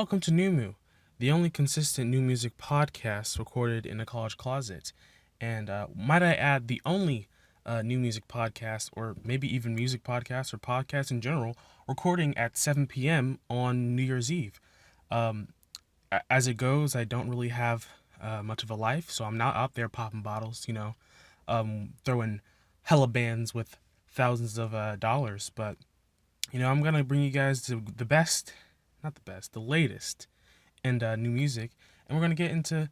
welcome to NyuMu, the only consistent new music podcast recorded in a college closet. And might I add, the only new music podcast, or maybe even music podcast or podcast in general, recording at 7 p.m. on New Year's Eve. Um, as it goes, I don't really have much of a life, so I'm not out there popping bottles, throwing hella bands with thousands of dollars. But I'm gonna bring you guys to the best, not the best, the latest and new music, and we're gonna get into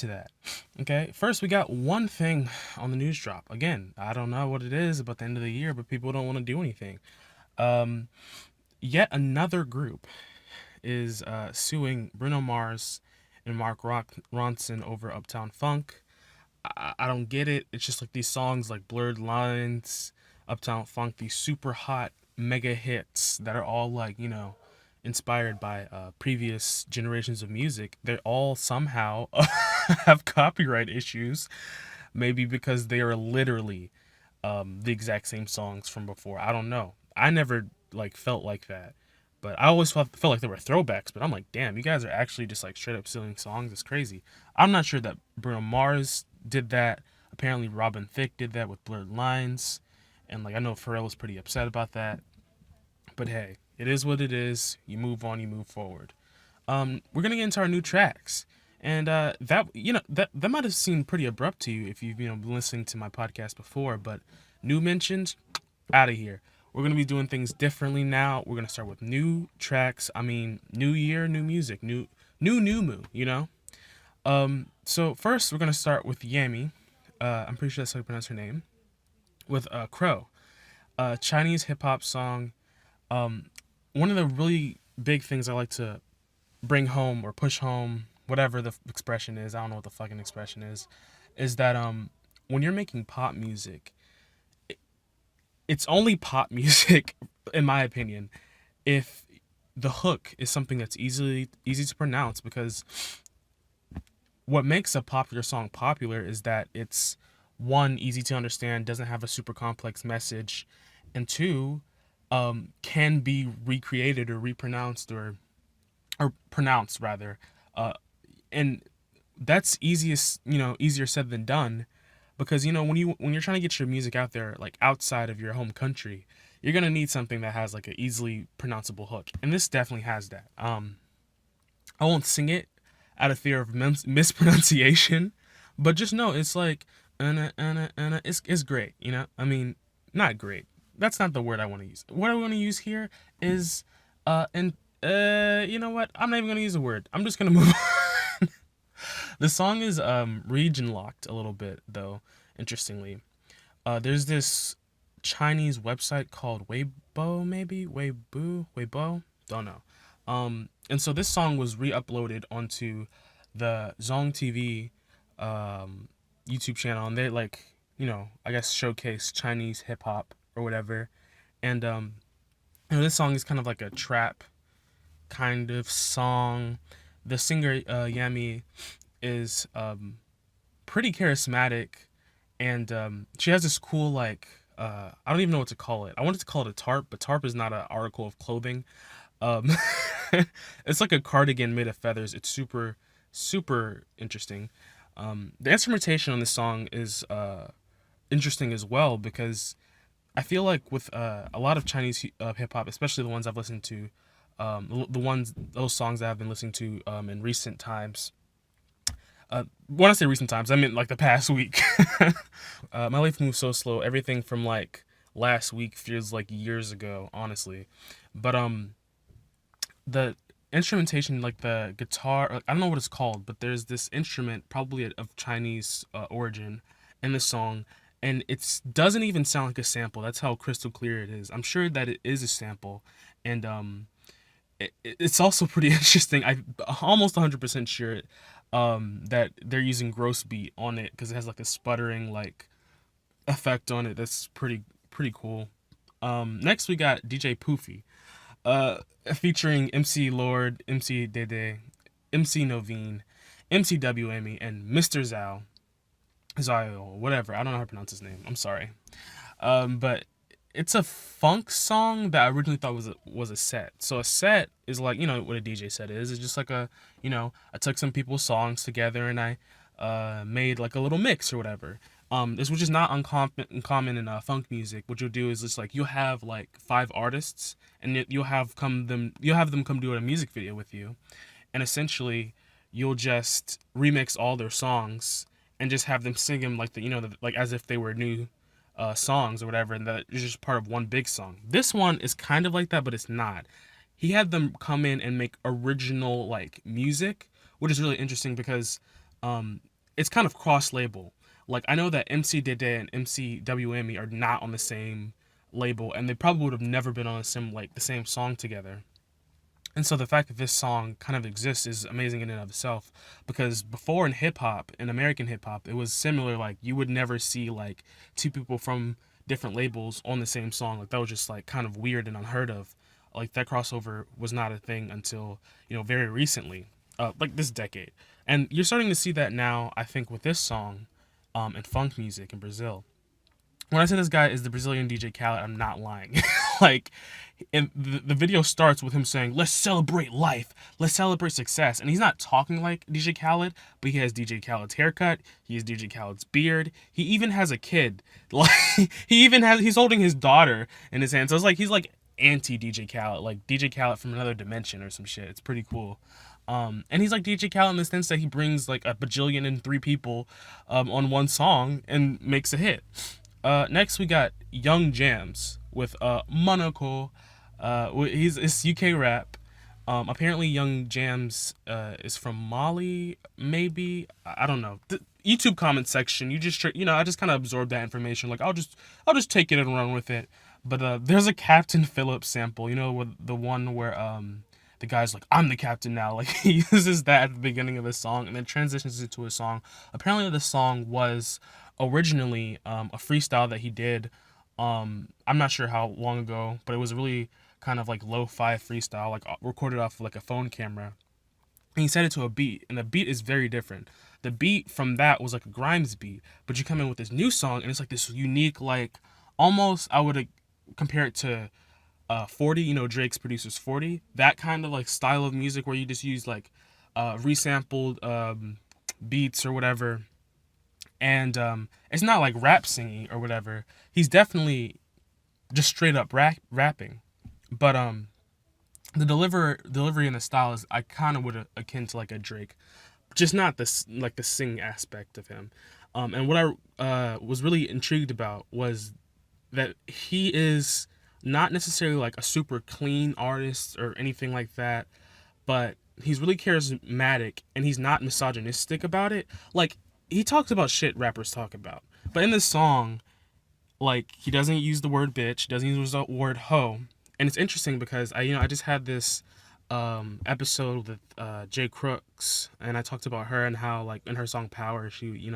that. Okay, first we got one thing on the news drop. Again, I don't know what it is about the end of the year, but people don't want to do anything. Um, Yet another group is suing Bruno Mars and Ronson over Uptown Funk. I don't get it. It's just like these songs like Blurred Lines, Uptown Funk, these super hot mega hits that are all like, inspired by previous generations of music. They all somehow have copyright issues, maybe because they are literally the exact same songs from before. I don't know. I never like felt like that. But I always felt like they were throwbacks. But I'm like, damn, you guys are actually just like straight up stealing songs. It's crazy. I'm not sure that Bruno Mars did that. Apparently, Robin Thicke did that with Blurred Lines, and like I know Pharrell was pretty upset about that. But hey, it is what it is. You move on. You move forward. We're gonna get into our new tracks, and that might have seemed pretty abrupt to you if you've been listening to my podcast before. But new mentions, out of here. We're gonna be doing things differently now. We're gonna start with new tracks. I mean, new year, new music, new moo. So first we're gonna start with Yami. I'm pretty sure that's how you pronounce her name. With Crow, a Chinese hip hop song. Um, One of the really big things I like to bring home or push home, whatever the expression is, I don't know what the fucking expression is that when you're making pop music, it's only pop music, in my opinion, if the hook is something that's easy to pronounce, because what makes a popular song popular is that it's one, easy to understand, doesn't have a super complex message, and two, can be recreated or repronounced or pronounced rather, and that's easier said than done, because when you're trying to get your music out there like outside of your home country, you're gonna need something that has like an easily pronounceable hook, and this definitely has that. I won't sing it out of fear of mispronunciation, but just know it's like it's great. I mean, not great. That's not the word I want to use. What I want to use here is and you know what? I'm not even gonna use a word. I'm just gonna move on. The song is region locked a little bit though. Interestingly, there's this Chinese website called Weibo, maybe Weibo, don't know. And so this song was re-uploaded onto the Zong TV YouTube channel, and they like I guess showcase Chinese hip hop or whatever. And this song is kind of like a trap kind of song. The singer Yami is pretty charismatic, and she has this cool like I don't even know what to call it. I wanted to call it a tarp, but tarp is not an article of clothing. Um, it's like a cardigan made of feathers. It's super super interesting. The instrumentation on this song is interesting as well, because I feel like with a lot of Chinese hip hop, especially the ones I've listened to, those songs that I've been listening to in recent times. When I say recent times, I mean like the past week. My life moves so slow. Everything from like last week feels like years ago, honestly. But the instrumentation, like the guitar, I don't know what it's called, but there's this instrument probably of Chinese origin in the song, and it doesn't even sound like a sample. That's how crystal clear it is. I'm sure that it is a sample, and it's also pretty interesting. I'm almost 100% sure that they're using gross beat on it, because it has like a sputtering like effect on it. That's pretty cool. Next we got DJ Poofy, uh, featuring MC Lord, MC Dede, MC Novine, MC WME, and Mr. Zhao, whatever. I don't know how to pronounce his name. I'm sorry. But it's a funk song that I originally thought was a set. So a set is like, you know what a DJ set is. It's just like a, you know, I took some people's songs together and I made like a little mix or whatever. This which is not uncommon in funk music. What you'll do is just like you'll have like five artists and you'll have them come do a music video with you, and essentially you'll just remix all their songs and just have them sing them like like as if they were new songs or whatever, and that is just part of one big song. This one is kind of like that, but it's not. He had them come in and make original like music, which is really interesting because it's kind of cross label. Like I know that MC Dede and MC WME are not on the same label, and they probably would have never been on the same song together. And so the fact that this song kind of exists is amazing in and of itself, because before in hip hop, in American hip hop, it was similar. Like you would never see like two people from different labels on the same song. Like that was just like kind of weird and unheard of. Like that crossover was not a thing until, you know, very recently, like this decade. And you're starting to see that now, I think, with this song, and funk music in Brazil. When I say this guy is the Brazilian DJ Khaled, I'm not lying. Like, and the video starts with him saying, "Let's celebrate life. Let's celebrate success." And he's not talking like DJ Khaled, but he has DJ Khaled's haircut. He has DJ Khaled's beard. He even has a kid. Like, he's holding his daughter in his hand. So it's like he's like anti DJ Khaled, like DJ Khaled from another dimension or some shit. It's pretty cool. And he's like DJ Khaled in the sense that he brings like a bajillion and three people on one song and makes a hit. Next we got Young Jams with Monaco. It's UK rap. Apparently Young Jams is from Mali, maybe. I don't know. The YouTube comment section, I just kind of absorbed that information. Like I'll just take it and run with it. But there's a Captain Phillips sample, with the one where the guy's like, "I'm the captain now." Like he uses that at the beginning of the song and then transitions into a song. Apparently the song was originally a freestyle that he did. I'm not sure how long ago, but it was a really kind of like lo-fi freestyle, like recorded off of like a phone camera. And he set it to a beat, and the beat is very different. The beat from that was like a Grimes beat, but you come in with this new song, and it's like this unique, like almost I would compare it to 40, Drake's producers 40, that kind of like style of music where you just use like resampled beats or whatever. And it's not like rap singing or whatever. He's definitely just straight up rapping. But the delivery and the style is I kind of would akin to like a Drake, just not this like the sing aspect of him. And what I was really intrigued about was that he is not necessarily like a super clean artist or anything like that, but he's really charismatic and he's not misogynistic about it. Like he talks about shit rappers talk about, but in this song, like he doesn't use the word bitch, doesn't use the word hoe. And it's interesting because I just had this episode with Jay Crooks, and I talked about her and how like in her song Power she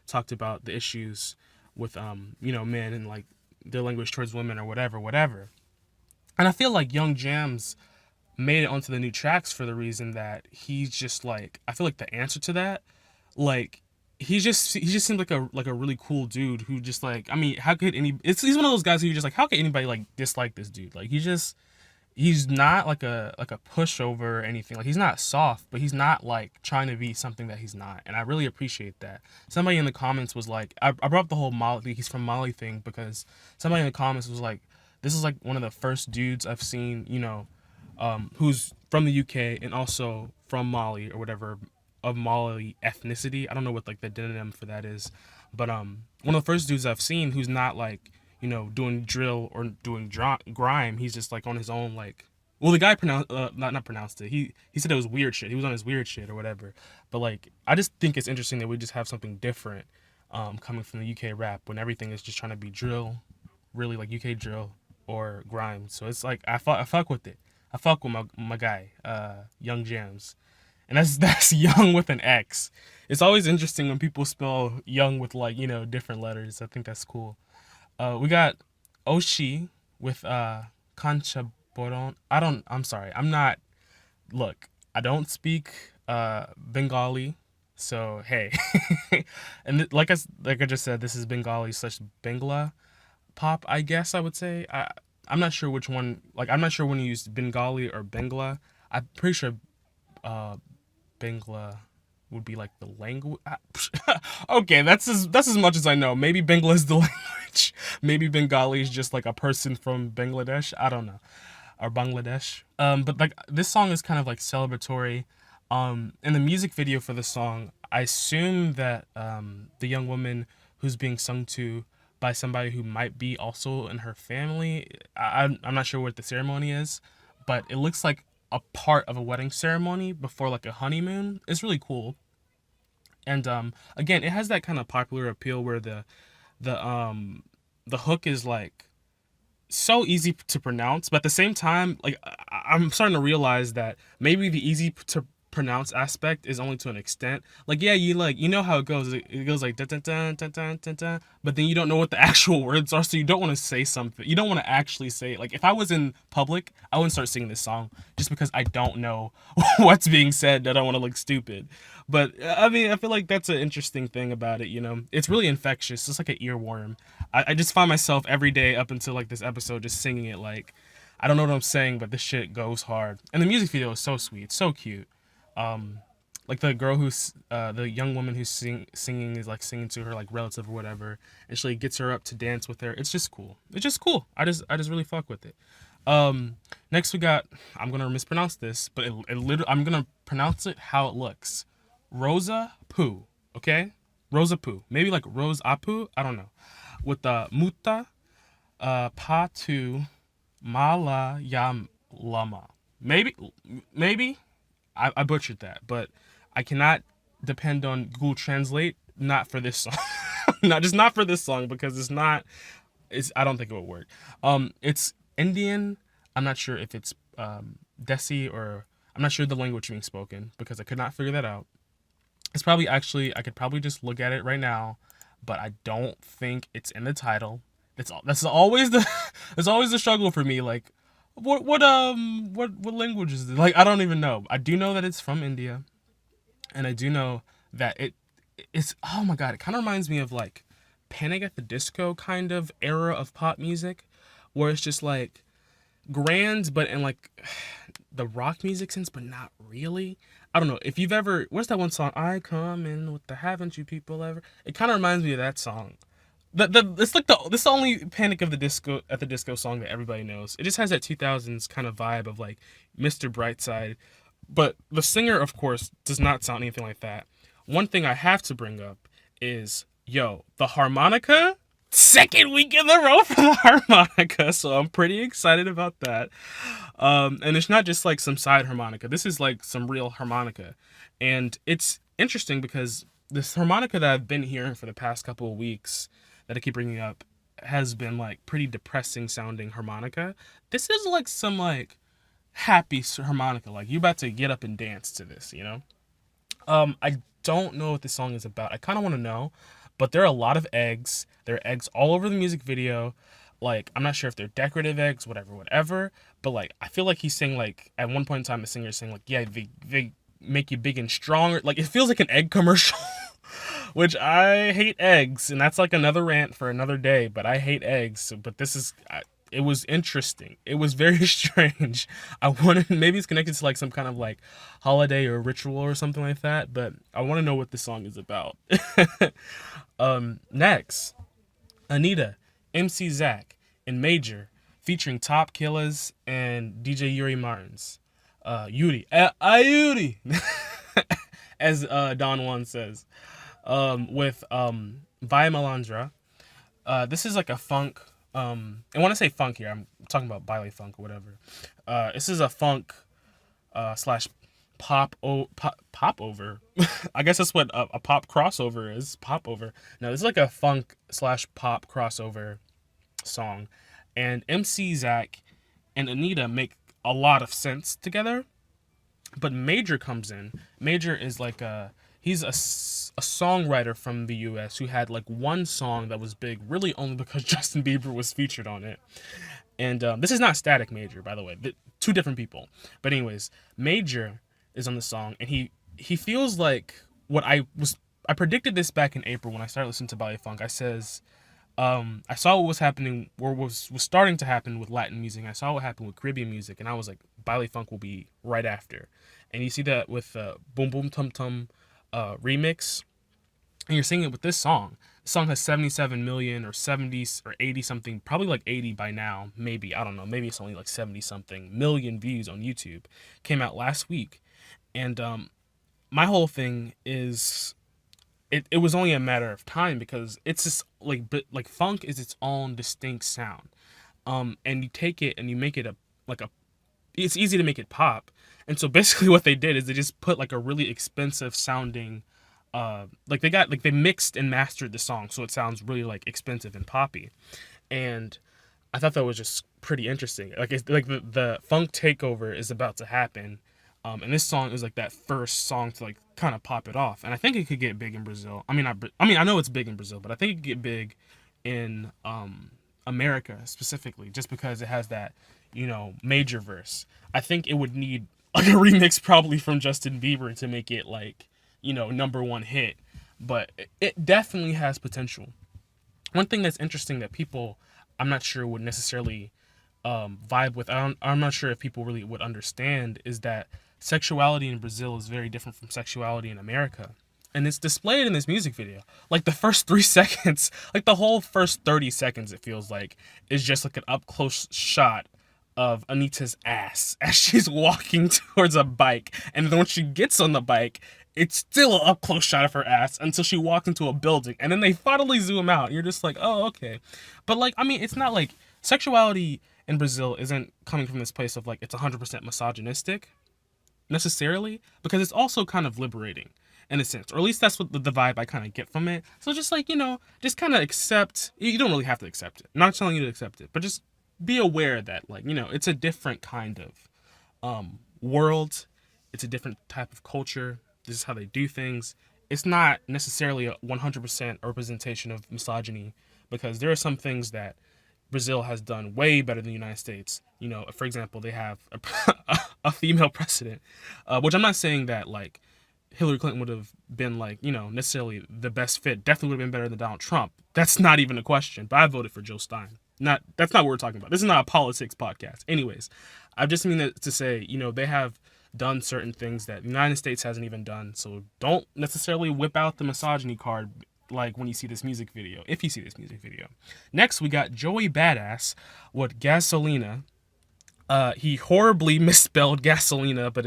talked about the issues with men and like their language towards women or whatever. And I feel like Young Jams made it onto the new tracks for the reason that he's just like, I feel like the answer to that, like he just seems like a really cool dude who just like, I mean, how could he's one of those guys who you're just like, how could anybody like dislike this dude? Like he's not like a pushover or anything. Like he's not soft, but he's not like trying to be something that he's not. And I really appreciate that. Somebody in the comments was like, I brought up the whole Mali, he's from Mali thing because somebody in the comments was like, this is like one of the first dudes I've seen, who's from the UK and also from Mali or whatever, of Mali ethnicity. I don't know what like the denim for that is, but one of the first dudes I've seen who's not like doing drill or doing grime. He's just like on his own, like, well, the guy pronounced not pronounced it. He said it was weird shit. He was on his weird shit or whatever. But like I just think it's interesting that we just have something different coming from the UK rap when everything is just trying to be drill, really like UK drill or grime. So it's like I fuck with it. I fuck with my guy, Young Jams. And that's Young with an X. It's always interesting when people spell Young with like, different letters. I think that's cool. We got Oshi with Concha Boron. I'm sorry. Look, I don't speak Bengali. So, hey. And like I just said, this is Bengali / Bangla. pop, I guess I would say. I'm not sure which one. Like, I'm not sure when you used Bengali or Bangla. I'm pretty sure uh, Bangla would be like the language. Okay, that's as much as I know. Maybe Bangla is the language. Maybe Bengali is just like a person from Bangladesh. I don't know, or Bangladesh. But like this song is kind of like celebratory. In the music video for the song, I assume that the young woman who's being sung to by somebody who might be also in her family. I'm not sure what the ceremony is, but it looks like a part of a wedding ceremony before like a honeymoon. It's really cool. And again, it has that kind of popular appeal where the the hook is like so easy to pronounce, but at the same time, like I'm starting to realize that maybe the easy to pronounce aspect is only to an extent. Like, yeah, you know how it goes. It goes like dun, dun, dun, dun, dun, dun, dun, but then you don't know what the actual words are, so you don't want to say something. You don't want to actually say it. Like, if I was in public, I wouldn't start singing this song just because I don't know what's being said. That I don't want to look stupid. But I mean, I feel like that's an interesting thing about it. You know, it's really infectious. It's like an earworm. I just find myself every day up until like this episode just singing it. Like, I don't know what I'm saying, but this shit goes hard. And the music video is so sweet, so cute. Um, like the girl who's the young woman who's singing is like singing to her like relative or whatever, and she like, gets her up to dance with her. It's just cool. It's just cool. I just really fuck with it. Next we got, I'm gonna mispronounce this, but it literally, I'm gonna pronounce it how it looks. Rosa Poo. Okay, Rosa Poo. Maybe like Rose Apu. I don't know. With the muta patu mala yam lama. Maybe I butchered that, but I cannot depend on Google Translate. Not for this song. Not for this song because it's not. It's I don't think it would work. It's Indian. I'm not sure if it's Desi or I'm not sure the language being spoken because I could not figure that out. It's probably actually I could probably just look at it right now, but I don't think it's in the title. That's always the it's always the struggle for me. Like what language is it? Like I don't even know. I do know that it's from India, and I do know that it's oh my god, it kind of reminds me of like Panic at the Disco kind of era of pop music, where it's just like grand, but in like the rock music sense, but not really. I don't know if you've ever. Where's that one song? I come in with the haven't you people ever? It kind of reminds me of that song. It's like this is the only Panic of the Disco at the Disco song that everybody knows. It just has that 2000s kind of vibe of like Mr. Brightside, but the singer, of course, does not sound anything like that. One thing I have to bring up is the harmonica. Second week in a row for the harmonica, so I'm pretty excited about that. And it's not just like some side harmonica. This is like some real harmonica, and it's interesting because this harmonica that I've been hearing for the past couple of weeks that I keep bringing up has been like pretty depressing sounding harmonica. This is like some like happy harmonica. Like you about to get up and dance to this, you know. I don't know what this song is about. I kind of want to know, but there are a lot of eggs. There are eggs all over the music video. Like, I'm not sure if they're decorative eggs, whatever. But, like, I feel like he's saying, like, at one point in time, the singer is saying, like, yeah, they make you big and stronger. Like, it feels like an egg commercial, which I hate eggs. And that's, like, another rant for another day. But I hate eggs. But this is, it was interesting. It was very strange. I wanted, maybe it's connected to, like, some kind of, like, holiday or ritual or something like that. But I want to know what this song is about. Next, Anita, MC Zach, and Major, featuring Top Killers and DJ Yuri Martins. Yuri, Yuri, as Don Juan says, with Via Malandra. This is like a funk. And when I say funk here, I'm talking about baile funk or whatever. This is a funk slash pop over. I guess that's what a pop crossover is. Pop over. No, this is like a funk slash pop crossover song, and MC Zach and Anita make a lot of sense together. But Major comes in. Major is like he's a songwriter from the U.S. who had like one song that was big, really only because Justin Bieber was featured on it. And this is not Static Major, by the way. Two different people. But anyways, Major is on the song, and he feels like what I predicted this back in April when I started listening to Baile Funk. I says I saw what was happening, or was starting to happen with Latin music. I saw what happened with Caribbean music, and I was like, Baile Funk will be right after. And you see that with Boom Boom Tum Tum remix, and you're singing it with this song. The song has 77 million or 70 or 80 something, probably like 80 by now, maybe, I don't know, maybe it's only like 70 something million views on YouTube. Came out last week. And my whole thing is it was only a matter of time because it's just like funk is its own distinct sound. And you take it and you make it a it's easy to make it pop. And so basically what they did is they just put like a really expensive sounding like they mixed and mastered the song so it sounds really like expensive and poppy. And I thought that was just pretty interesting. Like it's like the funk takeover is about to happen. And this song is like that first song to like kind of pop it off. And I think it could get big in Brazil. I know it's big in Brazil, but I think it could get big in America specifically, just because it has that, major verse. I think it would need like a remix probably from Justin Bieber to make it like, number one hit. But it definitely has potential. One thing that's interesting that people, I'm not sure, would necessarily vibe with, I'm not sure if people really would understand, is that sexuality in Brazil is very different from sexuality in America. And it's displayed in this music video. Like the first 3 seconds, like the whole first 30 seconds, it feels like, is just like an up close shot of Anita's ass as she's walking towards a bike. And then when she gets on the bike, it's still an up close shot of her ass until she walks into a building. And then they finally zoom out. You're just like, oh, okay. But like, it's not like sexuality in Brazil isn't coming from this place of like it's 100% misogynistic necessarily, because it's also kind of liberating in a sense, or at least that's what the vibe I kind of get from it. So just like, just kind of accept. You don't really have to accept it. I'm not telling you to accept it, but just be aware that like, it's a different kind of world. It's a different type of culture. This is how they do things. It's not necessarily a 100% representation of misogyny, because there are some things that Brazil has done way better than the United States. For example, they have a female president, which I'm not saying that like Hillary Clinton would have been like, necessarily the best fit. Definitely would have been better than Donald Trump. That's not even a question. But I voted for Joe Stein. That's not what we're talking about. This is not a politics podcast. Anyways, I just mean that to say, they have done certain things that the United States hasn't even done. So don't necessarily whip out the misogyny card like when you see this music video, if you see this music video. Next, we got Joey Badass with Gasolina. He horribly misspelled Gasolina, but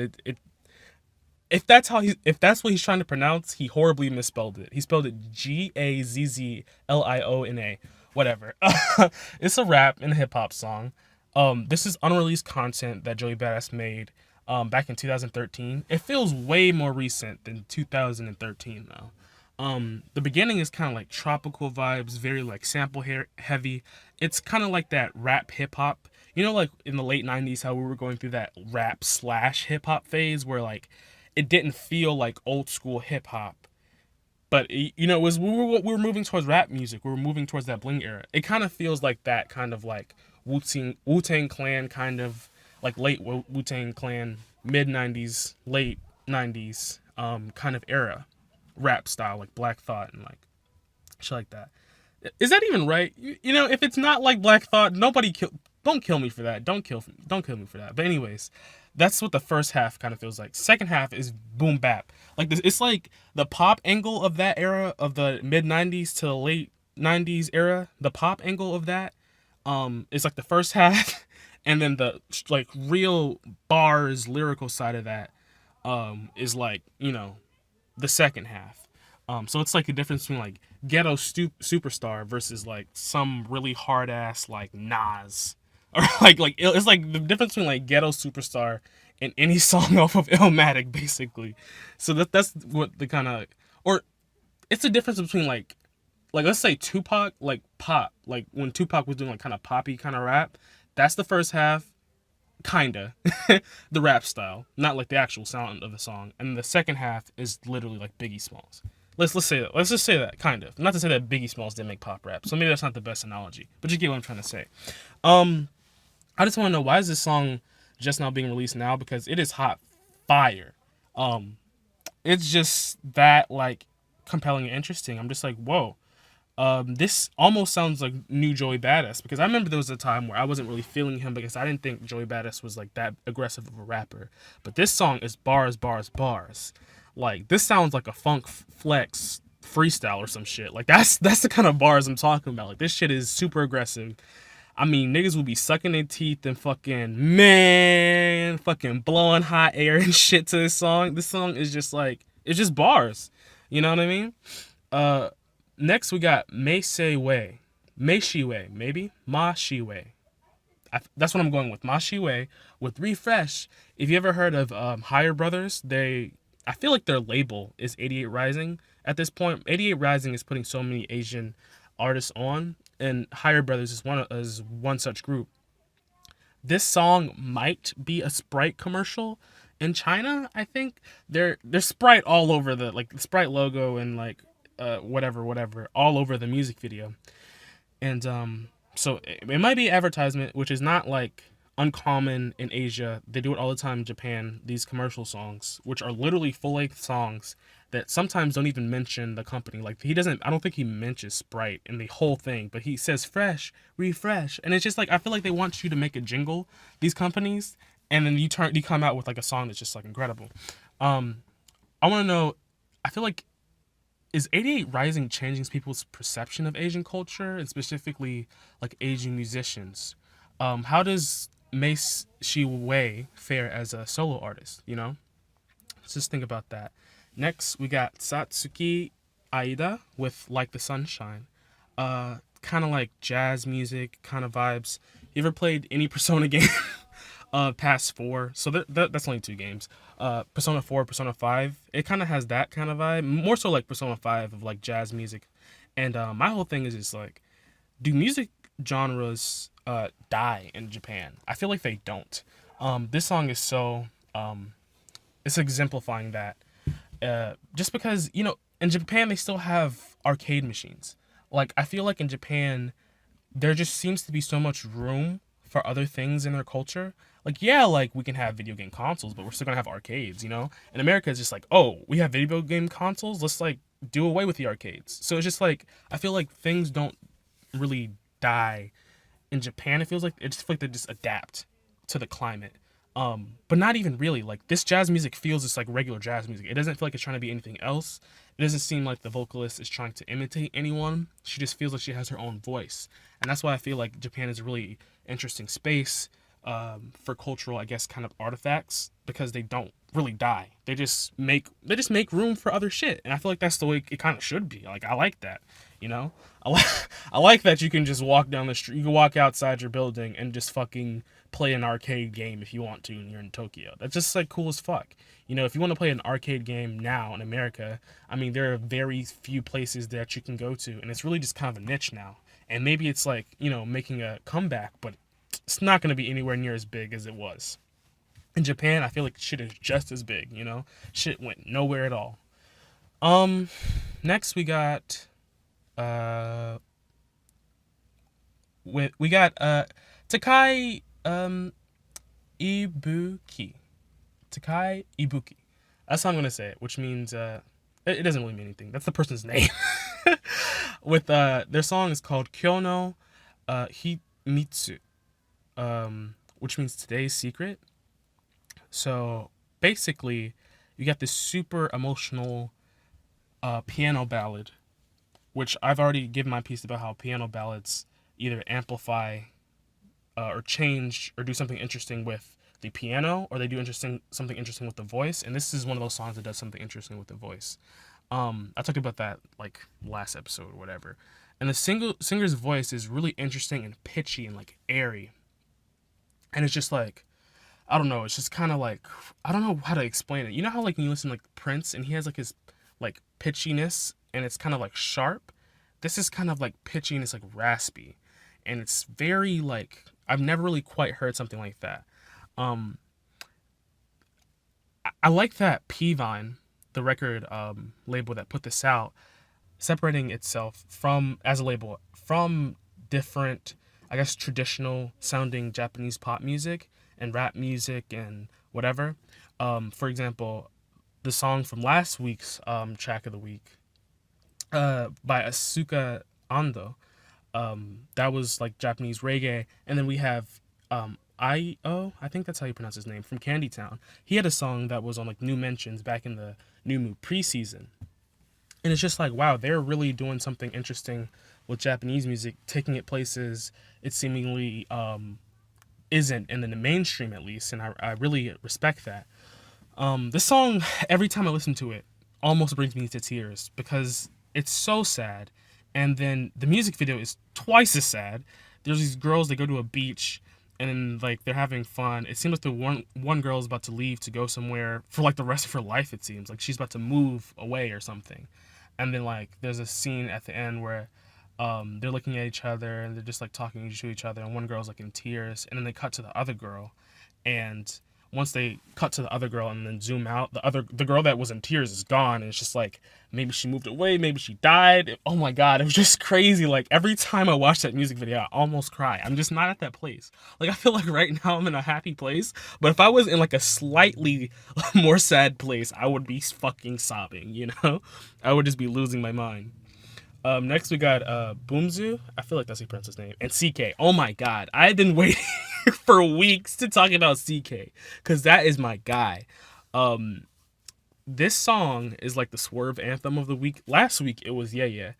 if that's what he's trying to pronounce, he horribly misspelled it. He spelled it Gazzliona. Whatever. It's a rap and a hip hop song. This is unreleased content that Joey Badass made back in 2013. It feels way more recent than 2013 though. The beginning is kind of like tropical vibes, very like sample heavy. It's kind of like that rap hip hop. Like in the late 90s, how we were going through that rap / hip hop phase where like it didn't feel like old school hip hop, but it was we were moving towards rap music. We were moving towards that bling era. It kind of feels like that kind of like Wu-Tang Clan kind of like late Wu-Tang Clan, mid 90s, late 90s kind of era rap style, like Black Thought and like shit like that. Is that even right? If it's not like Black Thought, don't kill me for that. Don't kill me for that. But anyways, that's what the first half kind of feels like. Second half is boom bap. Like this, it's like the pop angle of that era of the mid 90s to the late 90s era. The pop angle of that is like the first half, and then the like real bars lyrical side of that is like, the second half. So it's like a difference between like ghetto superstar versus like some really hard ass like Nas, or like it's like the difference between like ghetto superstar and any song off of Illmatic basically. So that's what the kind of, or it's a difference between like let's say Tupac, like pop, like when Tupac was doing like kind of poppy kind of rap. That's the first half. Kinda the rap style, not like the actual sound of the song, and the second half is literally like Biggie Smalls. Let's say that. Let's just say that, kind of. Not to say that Biggie Smalls didn't make pop rap, so maybe that's not the best analogy, but you get what I'm trying to say. I just want to know, why is this song just now being released now? Because it is hot fire. It's just that like compelling and interesting. I'm just like, whoa. This almost sounds like new Joey Badass, because I remember there was a time where I wasn't really feeling him because I didn't think Joey Badass was like that aggressive of a rapper. But this song is bars, bars, bars. Like this sounds like a Funk Flex freestyle or some shit. Like that's the kind of bars I'm talking about. Like this shit is super aggressive. I mean, niggas will be sucking their teeth and fucking blowing hot air and shit to this song. This song is just like, it's just bars. You know what I mean? Uh, Next we got Mei Se Wei. Mei Shi Wei, maybe? Ma Shi Wei. That's what I'm going with. Ma Shi Wei with Refresh. If you ever heard of Higher Brothers, I feel like their label is 88 Rising at this point. 88 Rising is putting so many Asian artists on, and Higher Brothers is one such group. This song might be a Sprite commercial in China. I think there's Sprite all over the Sprite logo and whatever all over the music video. And so it might be advertisement, which is not like uncommon in Asia. They do it all the time in Japan, these commercial songs, which are literally full-length songs that sometimes don't even mention the company. Like I don't think he mentions Sprite in the whole thing, but he says fresh, refresh. And it's just like, I feel like they want you to make a jingle, these companies, and then you come out with like a song that's just like incredible. I want to know, I feel like, is 88 Rising changing people's perception of Asian culture, and specifically like Asian musicians? How does Mei Shi Wei fare as a solo artist? You know, let's just think about that. Next, we got Satsuki Aida with Like the Sunshine. Kind of like jazz music kind of vibes. You ever played any Persona game? Past 4. So that's only 2 games. Persona 4, Persona 5. It kind of has that kind of vibe. More so like Persona 5 of like jazz music. And my whole thing is just like, do music genres die in Japan? I feel like they don't. This song is so it's exemplifying that. Just because, you know, in Japan they still have arcade machines. Like I feel like in Japan there just seems to be so much room for other things in their culture. Like, yeah, like we can have video game consoles, but we're still gonna have arcades, you know? In America, it's just like, oh, we have video game consoles, let's like do away with the arcades. So it's just like, I feel like things don't really die in Japan. It feels like they just adapt to the climate. But not even really. Like this jazz music feels just like regular jazz music. It doesn't feel like it's trying to be anything else. It doesn't seem like the vocalist is trying to imitate anyone. She just feels like she has her own voice. And that's why I feel like Japan is a really interesting space for cultural, I guess, kind of artifacts, because they don't really die. They just make room for other shit. And I feel like that's the way it kind of should be. Like I like that, you know? I like that you can just walk down the street, you can walk outside your building and just fucking play an arcade game if you want to, and you're in Tokyo. That's just like cool as fuck. You know, if you want to play an arcade game now in America, I mean, there are very few places that you can go to, and it's really just kind of a niche now. And maybe it's like, you know, making a comeback, but it's not going to be anywhere near as big as it was. In Japan, I feel like shit is just as big, you know? Shit went nowhere at all. Next we got Takai Ibuki. Takai Ibuki. That's how I'm gonna say it, which means it doesn't really mean anything. That's the person's name. With their song is called Kyono Himitsu, which means today's secret. So basically, you got this super emotional piano ballad, which I've already given my piece about how piano ballads either amplify or change or do something interesting with the piano, or they do something interesting with the voice. And this is one of those songs that does something interesting with the voice. I talked about that like last episode or whatever. And the singer's voice is really interesting and pitchy and like airy. And it's just like, I don't know, it's just kind of like, I don't know how to explain it. You know how like when you listen to like Prince and he has like his like pitchiness and it's kind of like sharp? This is kind of like pitchy and it's like raspy. And it's very like, I've never really quite heard something like that. I like that P-Vine, the record label that put this out, separating itself from, as a label, from different, I guess, traditional sounding Japanese pop music and rap music and whatever. For example, the song from last week's track of the week by Asuka Ando. That was like Japanese reggae. And then we have I think that's how you pronounce his name, from Candy Town. He had a song that was on like New Mentions back in the NyuMu preseason. And it's just like, wow, they're really doing something interesting with Japanese music, taking it places it seemingly isn't in the mainstream, at least. And I really respect that. This song, every time I listen to it, almost brings me to tears because it's so sad. And then the music video is twice as sad. There's these girls that go to a beach and then like they're having fun. It seems like the one girl is about to leave to go somewhere for like the rest of her life. It seems like she's about to move away or something. And then like there's a scene at the end where they're looking at each other and they're just like talking to each other, and one girl's like in tears, and then they cut to the other girl, and once they cut to the other girl and then zoom out, the girl that was in tears is gone, and it's just like maybe she moved away, maybe she died. Oh my god, it was just crazy. Like every time I watch that music video, I almost cry. I'm just not at that place. Like I feel like right now I'm in a happy place, but if I was in like a slightly more sad place, I would be fucking sobbing. You know, I would just be losing my mind. Next we got Boomzu. I feel like that's how you pronounce his name. And CK. Oh my god. I've been waiting for weeks to talk about CK. Because that is my guy. This song is like the swerve anthem of the week. Last week it was Yeah Yeah.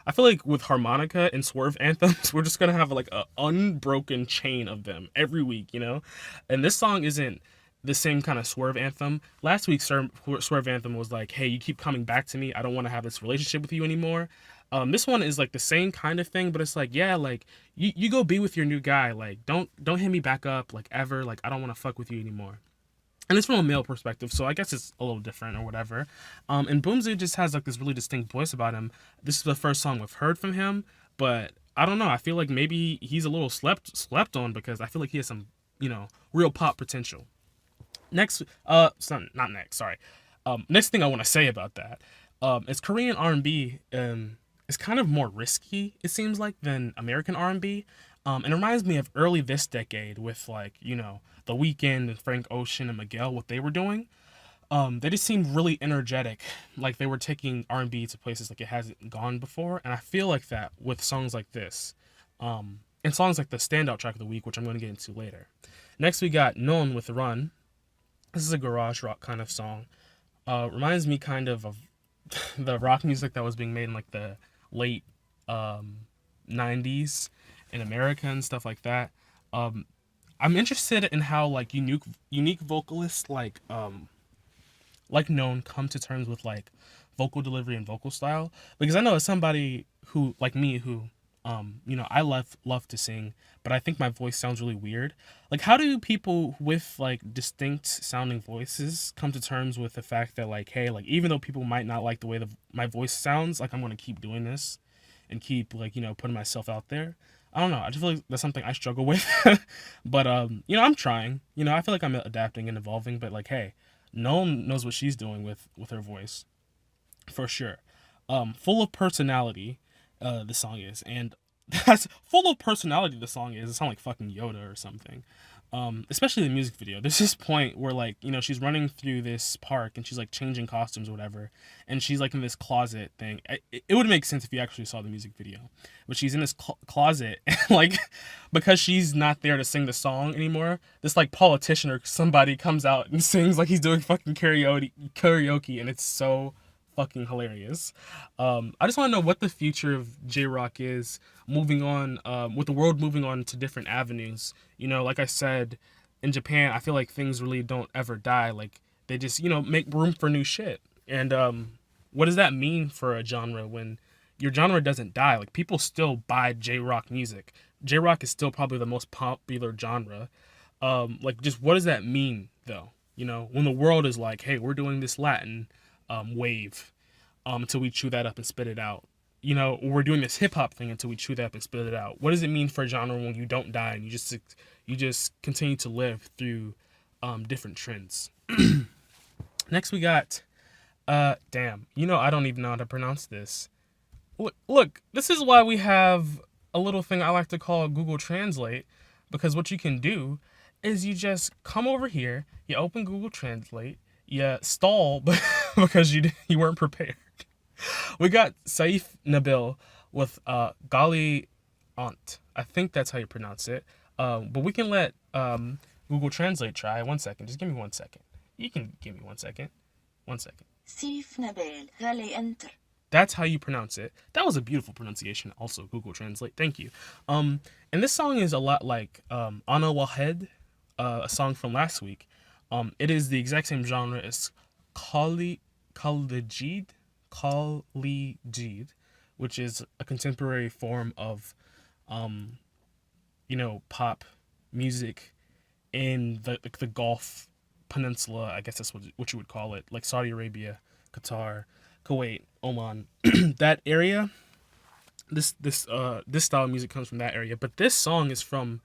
I feel like with harmonica and swerve anthems, we're just gonna have like a unbroken chain of them every week, you know? And this song isn't the same kind of swerve anthem. Last week's swerve anthem was like, hey, you keep coming back to me. I don't want to have this relationship with you anymore. This one is like the same kind of thing, but it's like, yeah, like you go be with your new guy. Like don't hit me back up like ever. Like I don't want to fuck with you anymore. And it's from a male perspective, so I guess it's a little different or whatever. And Boomzy just has like this really distinct voice about him. This is the first song we've heard from him, but I don't know. I feel like maybe he's a little slept on because I feel like he has some, real pop potential. Next, not next. Sorry. Next thing I want to say about that, is Korean R&B. Is kind of more risky, it seems like, than American R&B. And it reminds me of early this decade with like, The Weeknd and Frank Ocean and Miguel, what they were doing. They just seemed really energetic, like they were taking R&B to places like it hasn't gone before. And I feel like that with songs like this, and songs like the standout track of the week, which I'm going to get into later. Next we got Non with Run. This is a garage rock kind of song. Reminds me kind of the rock music that was being made in like the late 90s in America and stuff like that. I'm interested in how like unique vocalists like known come to terms with like vocal delivery and vocal style, because I know as somebody who like me who I love to sing, but I think my voice sounds really weird. Like how do people with like distinct sounding voices come to terms with the fact that like, hey, like even though people might not like the way my voice sounds, like I'm going to keep doing this and keep like, putting myself out there. I don't know. I just feel like that's something I struggle with. But I'm trying. I feel like I'm adapting and evolving, but like, hey, no one knows what she's doing with her voice. For sure. Full of personality, the song is. And that's full of personality the song is. It sounds like fucking Yoda or something. Especially the music video. There's this point where like, she's running through this park and she's like changing costumes or whatever. And she's like in this closet thing. It would make sense if you actually saw the music video. But she's in this closet and like, because she's not there to sing the song anymore, this like politician or somebody comes out and sings like he's doing fucking karaoke, and it's so fucking hilarious. I just want to know what the future of J-Rock is moving on, with the world moving on to different avenues. Like I said, in Japan, I feel like things really don't ever die. Like they just, make room for new shit. And what does that mean for a genre when your genre doesn't die? Like people still buy J-Rock music. J-Rock is still probably the most popular genre. Like just what does that mean though? When the world is like, hey, we're doing this Latin wave until we chew that up and spit it out. We're doing this hip hop thing until we chew that up and spit it out. What does it mean for a genre when you don't die and you just continue to live through different trends? Next we got damn. I don't even know how to pronounce this. Look, this is why we have a little thing I like to call Google Translate, because what you can do is you just come over here, you open Google Translate, you stall because you weren't prepared. We got Saif Nabil with Gali Aunt. I think that's how you pronounce it. But we can let Google Translate try. 1 second. Just give me 1 second. You can give me 1 second. 1 second. سيف نبيل غالي أنت. That's how you pronounce it. That was a beautiful pronunciation. Also, Google Translate. Thank you. And this song is a lot like Ana Wahed, a song from last week. It is the exact same genre as Khalijid, which is a contemporary form of, pop music in the Gulf Peninsula. I guess that's what you would call it, like Saudi Arabia, Qatar, Kuwait, Oman, that area. This style of music comes from that area, but this song is from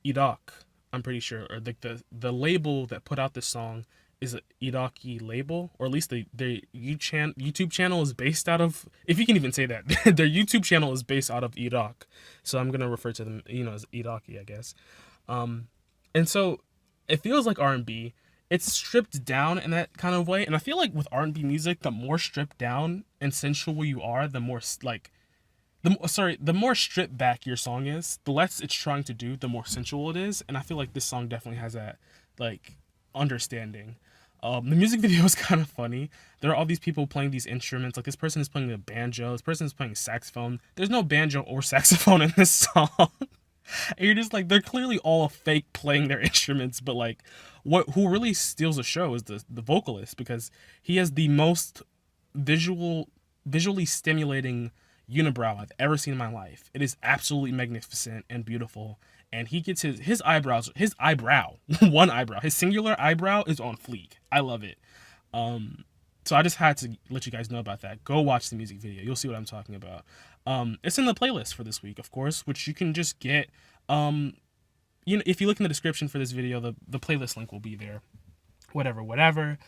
Iraq. I'm pretty sure, or the label that put out this song is an Iraqi label, or at least their YouTube channel is based out of, if you can even say that, their YouTube channel is based out of Iraq. So I'm gonna refer to them, as Iraqi, I guess. And so it feels like R&B. It's stripped down in that kind of way, and I feel like with R&B music, the more stripped down and sensual you are, the more the more stripped back your song is, the less it's trying to do, the more sensual it is. And I feel like this song definitely has that understanding. The music video is kind of funny. There are all these people playing these instruments. Like, this person is playing a banjo, this person is playing saxophone. There's no banjo or saxophone in this song. And you're just like, they're clearly all fake playing their instruments, but who really steals the show is the vocalist, because he has the most visually stimulating unibrow I've ever seen in my life. It is absolutely magnificent and beautiful, and he gets his eyebrow, one eyebrow, his singular eyebrow is on fleek. I love it. So I just had to let you guys know about that. Go watch the music video. You'll see what I'm talking about. It's in the playlist for this week, of course, which you can just get. If you look in the description for this video, the playlist link will be there. Whatever.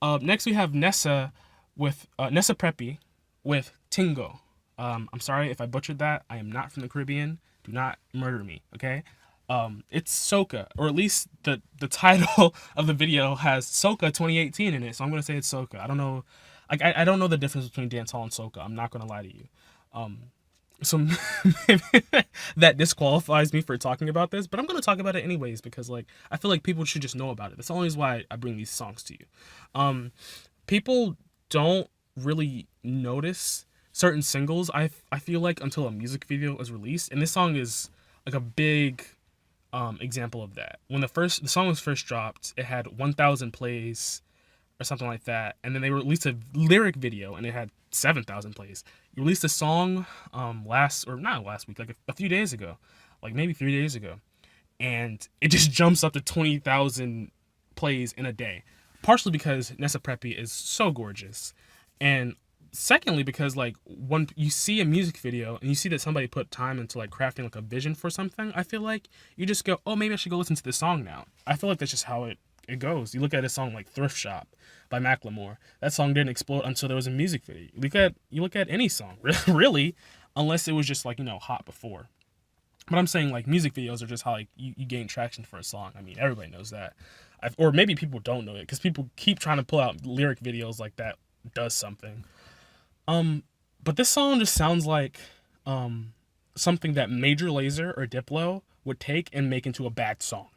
Next we have Nessa Preppy with Tingo. I'm sorry if I butchered that. I am not from the Caribbean. Do not murder me, okay? It's Soca, or at least the title of the video has Soca 2018 in it, so I'm gonna say it's Soca. I don't know, I don't know the difference between dancehall and Soca. I'm not gonna lie to you. So maybe that disqualifies me for talking about this, but I'm gonna talk about it anyways, because I feel like people should just know about it. That's the only reason why I bring these songs to you. People don't really notice certain singles, I feel like, until a music video is released, and this song is like a big example of that. When the song was first dropped, it had 1,000 plays or something like that, and then they released a lyric video and it had 7,000 plays. You released a song not last week, like a few days ago, like maybe 3 days ago, and it just jumps up to 20,000 plays in a day. Partially because Nessa Preppy is so gorgeous, and secondly because when you see a music video and you see that somebody put time into crafting a vision for something, I feel like you just go, oh, maybe I should go listen to this song now. I feel like that's just how it goes. You look at a song like Thrift Shop by Macklemore. That song didn't explode until there was a music video. You look at any song, really, unless it was just hot before. But I'm saying music videos are just how you gain traction for a song. I mean, everybody knows that. Or maybe people don't know it because people keep trying to pull out lyric videos like that does something. But this song just sounds like something that Major Lazer or Diplo would take and make into a bad song.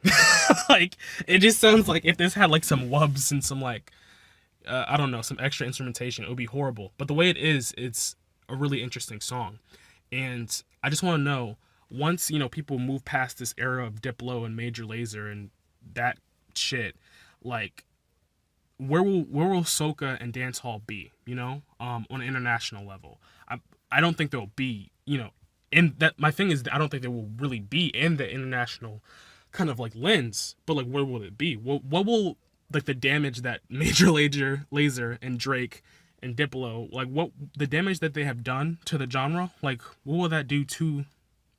It just sounds like if this had some wubs and some I don't know, some extra instrumentation, it would be horrible. But the way it is, it's a really interesting song. And I just want to know, once people move past this era of Diplo and Major Lazer and that shit, where will soca and dancehall be, on an international level? I don't think they'll be, in that. My thing is, I don't think they will really be in the international kind of lens, but where will it be? What will the damage that Major Lazer and Drake and Diplo, what the damage that they have done to the genre, what will that do to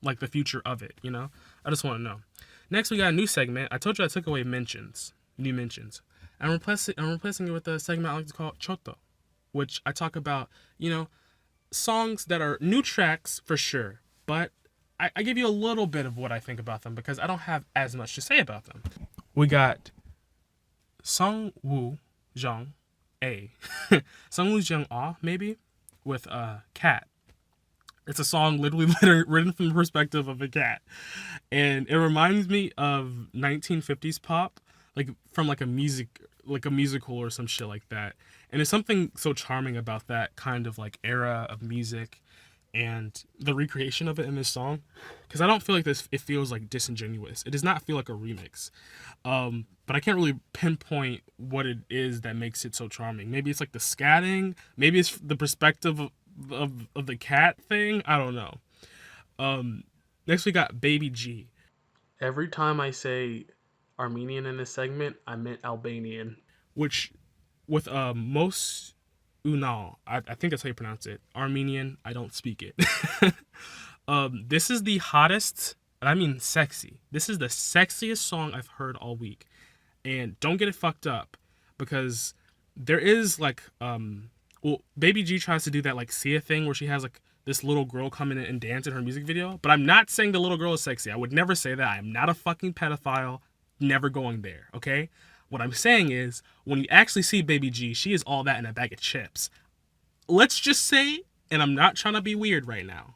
the future of it? I just want to know. Next, we got a new segment. I told you I took away new mentions. I'm replacing it with a segment I like to call Choto, which I talk about, songs that are new tracks for sure, but I give you a little bit of what I think about them because I don't have as much to say about them. We got Sungwoo Jung A. Sungwoo Jung Ah, maybe, with Cat. It's a song literally written from the perspective of a cat, and it reminds me of 1950s pop, like from like a musical or some shit like that. And there's something so charming about that kind of like era of music and the recreation of it in this song, because I don't feel like this. It feels like disingenuous. It does not feel like a remix. But I can't really pinpoint what it is that makes it so charming. Maybe it's like the scatting. Maybe it's the perspective of the cat thing. I don't know. Next we got Baby G. Every time I say Armenian in this segment, I meant Albanian, which with most Unal, I think that's how you pronounce it. Armenian, I don't speak it. This is the hottest, and I mean sexy. This is the sexiest song I've heard all week. And don't get it fucked up, because there is like well, Baby G tries to do that like Sia thing where she has like this little girl come in and dance in her music video. But I'm not saying the little girl is sexy. I would never say that. I am not a fucking pedophile. Never going there, okay? What I'm saying is, when you actually see Baby G, she is all that in a bag of chips. Let's just say, and I'm not trying to be weird right now,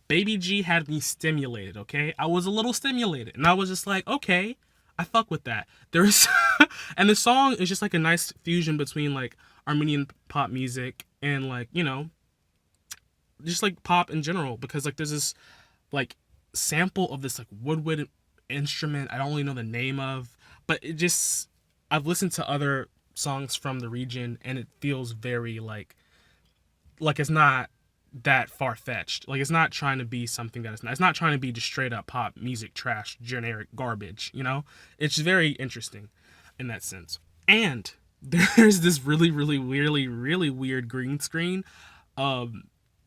Baby G had me stimulated, okay? I was a little stimulated, and I was just like, okay, I fuck with that. There's, and the song is just like a nice fusion between like Armenian pop music and like, you know, just like pop in general, because like there's this like sample of this like woodwind instrument I don't really know the name of, but it just, I've listened to other songs from the region and it feels very like it's not that far fetched. Like it's not trying to be something that it's not. It's not trying to be just straight up pop music trash, generic garbage. You know, it's very interesting in that sense. And there's this really weird green screen, um,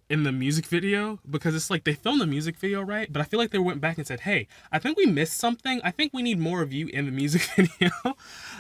in the music video, because it's like they filmed the music video right, but I feel like they went back and said, "Hey, I think we missed something. I think we need more of you in the music video,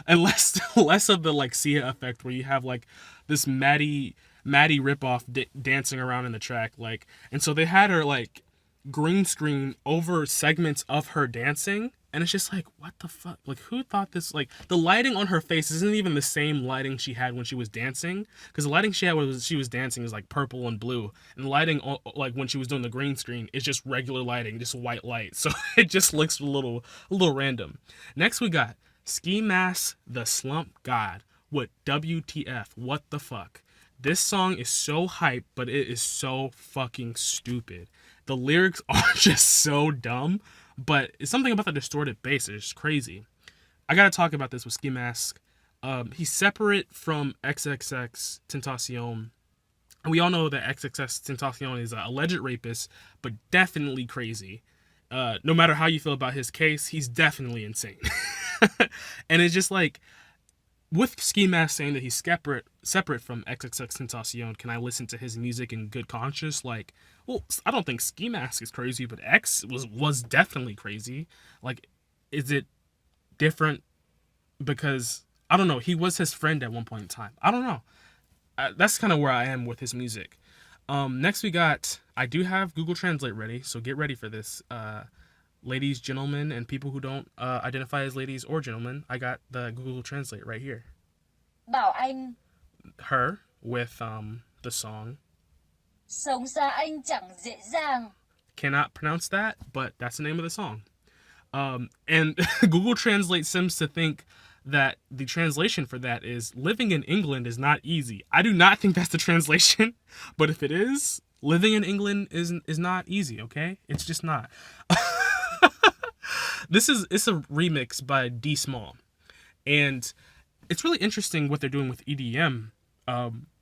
and less of the like Sia effect where you have like this Maddie ripoff dancing around in the track, like." And so they had her like green screen over segments of her dancing, and it's just like, what the fuck? Like, who thought this? Like, the lighting on her face isn't even the same lighting she had when she was dancing, because the lighting she had when she was dancing is like purple and blue, and the lighting like when she was doing the green screen is just regular lighting, just white light. So it just looks a little random. Next we got Ski Mask, the Slump God, with WTF? What the fuck? This song is so hype, but it is so fucking stupid. The lyrics are just so dumb, but it's something about the distorted bass that's just crazy. I gotta talk about this with Ski Mask. He's separate from XXX Tentacion. And we all know that XXX Tentacion is an alleged rapist, but definitely crazy. No matter how you feel about his case, he's definitely insane. And it's just like, with Ski Mask saying that he's separate from XXX Tentacion, can I listen to his music in good conscience? Like, well, I don't think Ski Mask is crazy, but X was definitely crazy. Like, is it different because I don't know? He was his friend at one point in time. I don't know. That's kind of where I am with his music. Next we got, I do have Google Translate ready, so get ready for this. Ladies, gentlemen, and people who don't identify as ladies or gentlemen, I got the Google Translate right here. Bảo anh Her with the song. sống xa anh chẳng dễ dàng. Cannot pronounce that, but that's the name of the song. And Google Translate seems to think that the translation for that is living in England is not easy. I do not think that's the translation, but if it is, living in England is not easy, okay? It's just not. It's a remix by D Small, and it's really interesting what they're doing with EDM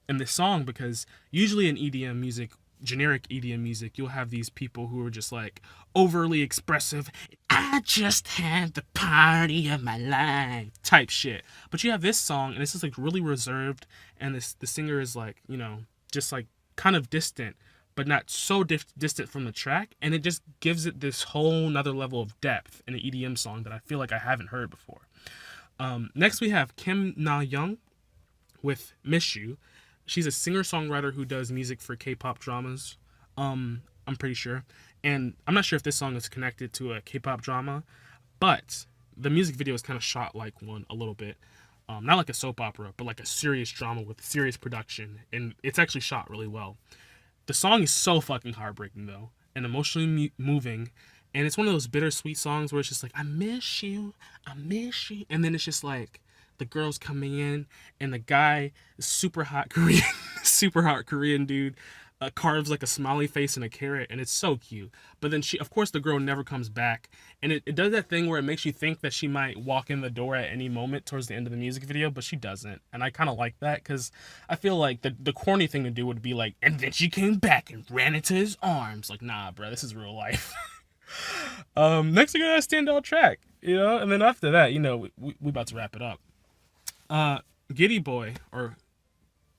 in this song, because usually in EDM music, generic EDM music, you'll have these people who are just like overly expressive. I just had the party of my life type shit. But you have this song, and it's just like really reserved, and the singer is like, you know, just like kind of distant, but not so distant from the track, and it just gives it this whole nother level of depth in an EDM song that I feel like I haven't heard before. Next we have Kim Na Young with Miss You. She's a singer-songwriter who does music for K-pop dramas, I'm pretty sure. And I'm not sure if this song is connected to a K-pop drama, but the music video is kind of shot like one a little bit. Not like a soap opera, but like a serious drama with serious production, and it's actually shot really well. The song is so fucking heartbreaking though, and emotionally moving, and it's one of those bittersweet songs where it's just like I miss you, and then it's just like the girls coming in, and the guy is super hot Korean, super hot Korean dude, carves like a smiley face and a carrot, and it's so cute. But then she, of course, the girl never comes back, and it does that thing where it makes you think that she might walk in the door at any moment towards the end of the music video, but she doesn't, and I kind of like that because I feel like the corny thing to do would be like, and then she came back and ran into his arms. Like, nah, bro, this is real life. Next we got a standout track, and then after that, we about to wrap it up. Giddy Boy or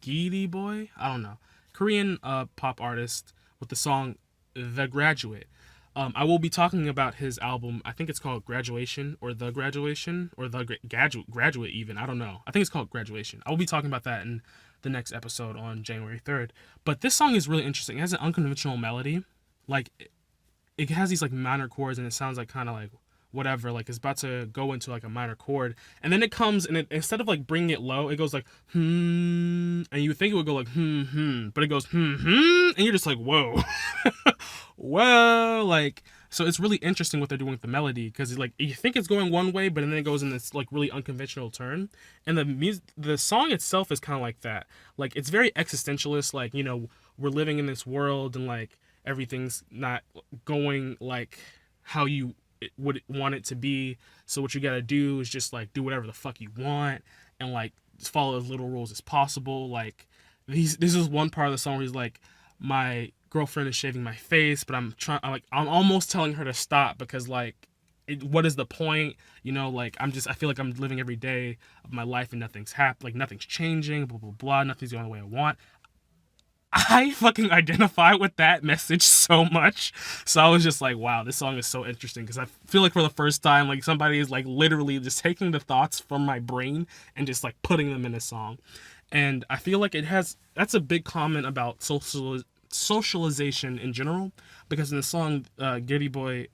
Giddy Boy, I don't know, Korean pop artist with the song The Graduate. I will be talking about his album. I think it's called Graduation or The Graduation or The Graduate even. I don't know. I think it's called Graduation. I will be talking about that in the next episode on January 3rd. But this song is really interesting. It has an unconventional melody. Like, it has these like minor chords and it sounds like kind of like whatever, like it's about to go into like a minor chord, and then it comes and instead of like bringing it low, it goes like and you would think it would go like but it goes and you're just like, whoa. Whoa, like, so it's really interesting what they're doing with the melody, because like you think it's going one way, but then it goes in this like really unconventional turn, and the song itself is kind of like that. Like, it's very existentialist, like, we're living in this world and like everything's not going like how you would want it to be, so what you gotta do is just like do whatever the fuck you want and like just follow as little rules as possible. Like, this is one part of the song where he's like, my girlfriend is shaving my face, but I'm almost telling her to stop because like what is the point, like I feel like I'm living every day of my life and nothing's nothing's changing, blah blah blah, nothing's going the way I want. I fucking identify with that message so much. So I was just like, wow, this song is so interesting, because I feel like for the first time, like somebody is like literally just taking the thoughts from my brain and just like putting them in a song. And I feel like that's a big comment about socialization in general, because in the song Giddy Boy,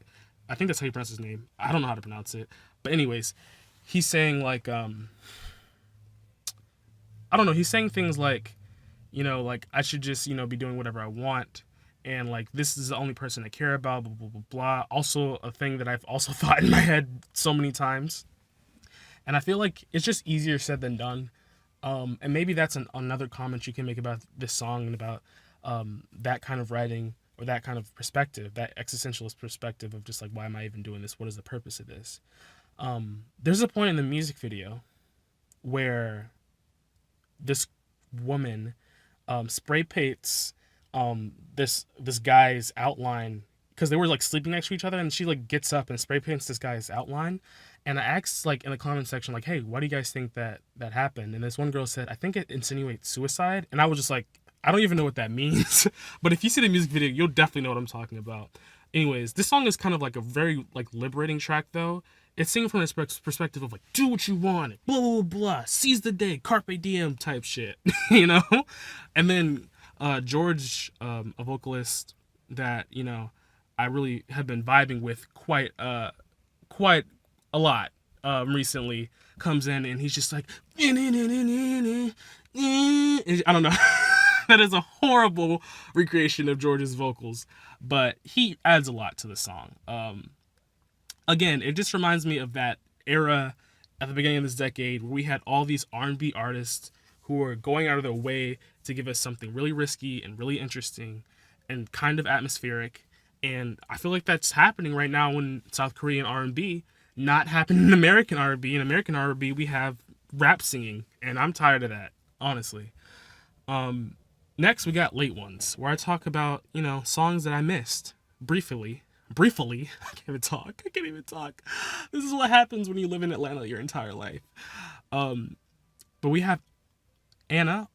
I think that's how you pronounce his name. I don't know how to pronounce it. But anyways, he's saying like, I don't know, he's saying things like, like I should just, be doing whatever I want. And like, this is the only person I care about, blah, blah, blah, blah. Also a thing that I've also thought in my head so many times. And I feel like it's just easier said than done. And maybe that's another comment you can make about this song and about that kind of writing or that kind of perspective, that existentialist perspective of just like, why am I even doing this? What is the purpose of this? There's a point in the music video where this woman spray paints this guy's outline, because they were like sleeping next to each other, and she like gets up and spray paints this guy's outline. And I asked like in the comment section, like, hey, why do you guys think that happened? And this one girl said, I think it insinuates suicide. And I was just like, I don't even know what that means. But if you see the music video, you'll definitely know what I'm talking about. Anyways, this song is kind of like a very like liberating track though. It's singing from this perspective of like, do what you want, blah, blah, blah, seize the day, carpe diem type shit, And then George, a vocalist that, I really have been vibing with quite a lot recently, comes in and he's just like, I don't know. That is a horrible recreation of George's vocals, but he adds a lot to the song. Again, it just reminds me of that era at the beginning of this decade where we had all these R&B artists who were going out of their way to give us something really risky and really interesting and kind of atmospheric. And I feel like that's happening right now in South Korean R&B, not happening in American R&B. In American R&B, we have rap singing, and I'm tired of that, honestly. Next, we got Late Ones, where I talk about, songs that I missed briefly. I can't even talk. This is what happens when you live in Atlanta your entire life. But we have Anna,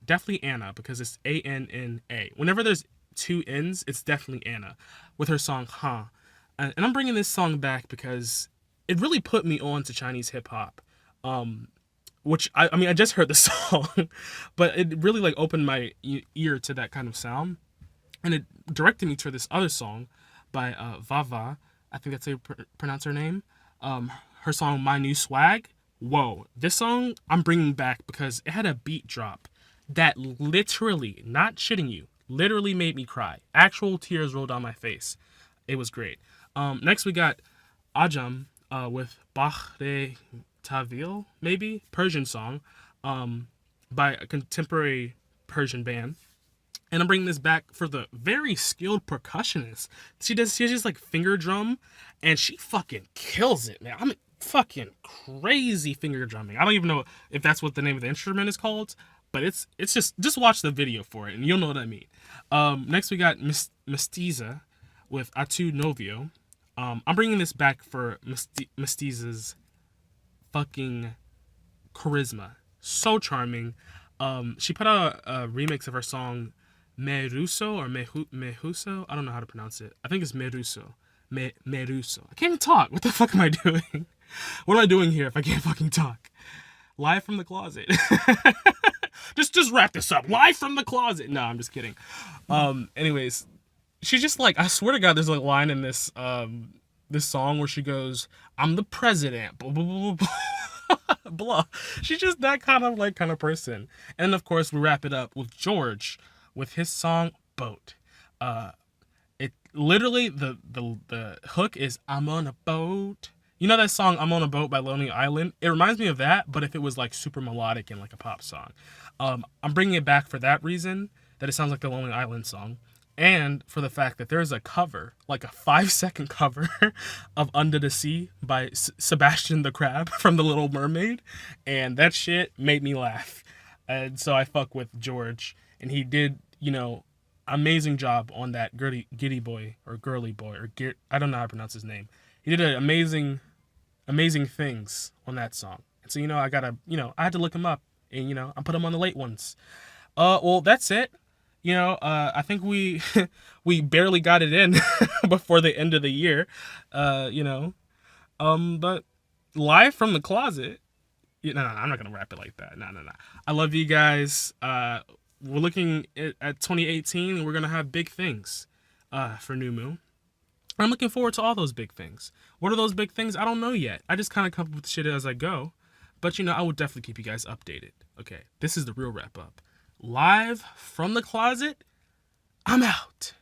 definitely Anna, because it's A-N-N-A. Whenever there's two N's, it's definitely Anna, with her song, Huh. And I'm bringing this song back because it really put me on to Chinese hip-hop. Which, I just heard the song, but it really, like, opened my ear to that kind of sound. And it directed me to this other song by Vava. I think that's how you pronounce her name. Her song, My New Swag. Whoa. This song I'm bringing back because it had a beat drop that literally, not shitting you, Literally made me cry. Actual tears rolled down my face. It was great. Next we got Ajam with Bahre Tavil, maybe Persian song, by a contemporary Persian band. And I'm bringing this back for the very skilled percussionist. She has just like finger drum, and she fucking kills it, man. I'm fucking crazy finger drumming. I don't even know if that's what the name of the instrument is called, but it's just watch the video for it and you'll know what I mean. Next we got Mestiza with Atu Novio. I'm bringing this back for Mestiza's fucking charisma. So charming. She put out a remix of her song Meruso or Mehuso. I don't know how to pronounce it. I think it's Meruso. Meruso. I can't even talk. What the fuck am I doing? What am I doing here if I can't fucking talk? Live from the closet. just wrap this up. Live from the closet. No, I'm just kidding. Anyways, she's just like, I swear to God, there's a line in this this song where she goes, "I'm the president." Blah blah blah blah. Blah. She's just that kind of person. And of course, we wrap it up with George with his song "Boat." It literally the hook is "I'm on a boat." You know that song "I'm on a Boat" by Lonely Island? It reminds me of that, but if it was like super melodic and like a pop song. I'm bringing it back for that reason, that it sounds like the Lonely Island song, and for the fact that there's a cover, like a 5-second cover of "Under the Sea" by Sebastian the Crab from The Little Mermaid, and that shit made me laugh. And so I fuck with George, and he did, amazing job on that giddy boy or girly boy or I don't know how to pronounce his name. He did an amazing things on that song. And so, I gotta, I had to look him up and, I put him on the late ones. Well, that's it. I think we, we barely got it in before the end of the year, but live from the closet, no, I'm not going to wrap it like that. No. I love you guys. We're looking at 2018 and we're going to have big things, for NyuMu. I'm looking forward to all those big things. What are those big things? I don't know yet. I just kind of come up with shit as I go. But, I will definitely keep you guys updated. Okay, this is the real wrap up. Live from the closet, I'm out.